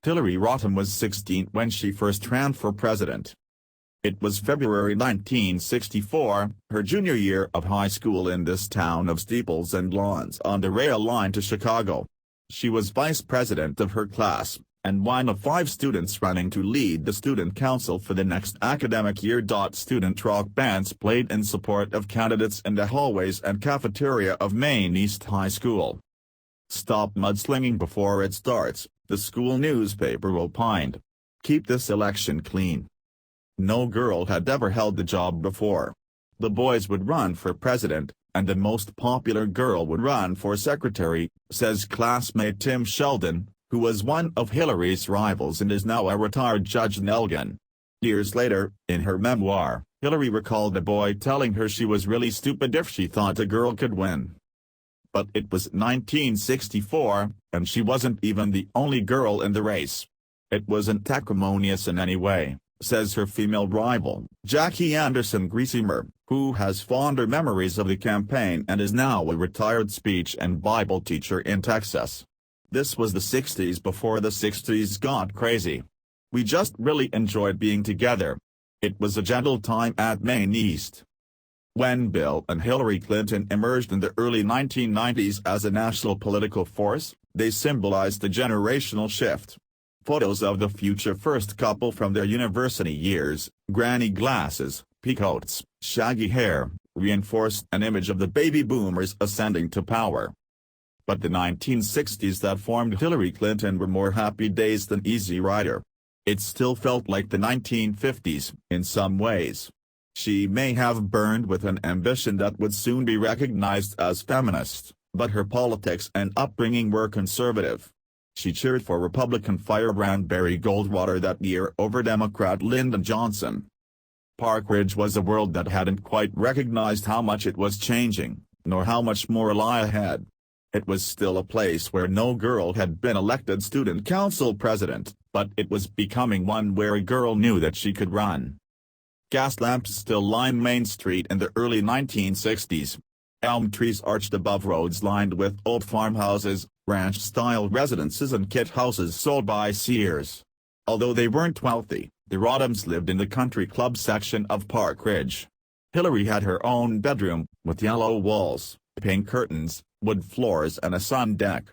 Hillary Rodham was 16 when she first ran for president. It was February 1964, her junior year of high school in this town of steeples and lawns on the rail line to Chicago. She was vice president of her class, and one of 5 students running to lead the student council for the next academic year. Student rock bands played in support of candidates in the hallways and cafeteria of Maine East High School. "Stop mudslinging before it starts," the school newspaper opined. "Keep this election clean." No girl had ever held the job before. The boys would run for president, and the most popular girl would run for secretary, says classmate Tim Sheldon, who was one of Hillary's rivals and is now a retired judge in Elgin. Years later, in her memoir, Hillary recalled a boy telling her she was really stupid if she thought a girl could win. But it was 1964, and she wasn't even the only girl in the race. "It wasn't acrimonious in any way," says her female rival, Jackie Anderson Griesemer, who has fonder memories of the campaign and is now a retired speech and Bible teacher in Texas. "This was the 60s before the 60s got crazy. We just really enjoyed being together. It was a gentle time at Maine East." When Bill and Hillary Clinton emerged in the early 1990s as a national political force, they symbolized a generational shift. Photos of the future first couple from their university years, granny glasses, peacoats, shaggy hair, reinforced an image of the baby boomers ascending to power. But the 1960s that formed Hillary Clinton were more happy days than Easy Rider. It still felt like the 1950s, in some ways. She may have burned with an ambition that would soon be recognized as feminist, but her politics and upbringing were conservative. She cheered for Republican firebrand Barry Goldwater that year over Democrat Lyndon Johnson. Park Ridge was a world that hadn't quite recognized how much it was changing, nor how much more lie ahead. It was still a place where no girl had been elected student council president, but it was becoming one where a girl knew that she could run. Gas lamps still lined Main Street in the early 1960s. Elm trees arched above roads lined with old farmhouses, ranch-style residences and kit houses sold by Sears. Although they weren't wealthy, the Rodhams lived in the country club section of Park Ridge. Hillary had her own bedroom, with yellow walls, pink curtains, wood floors and a sun deck.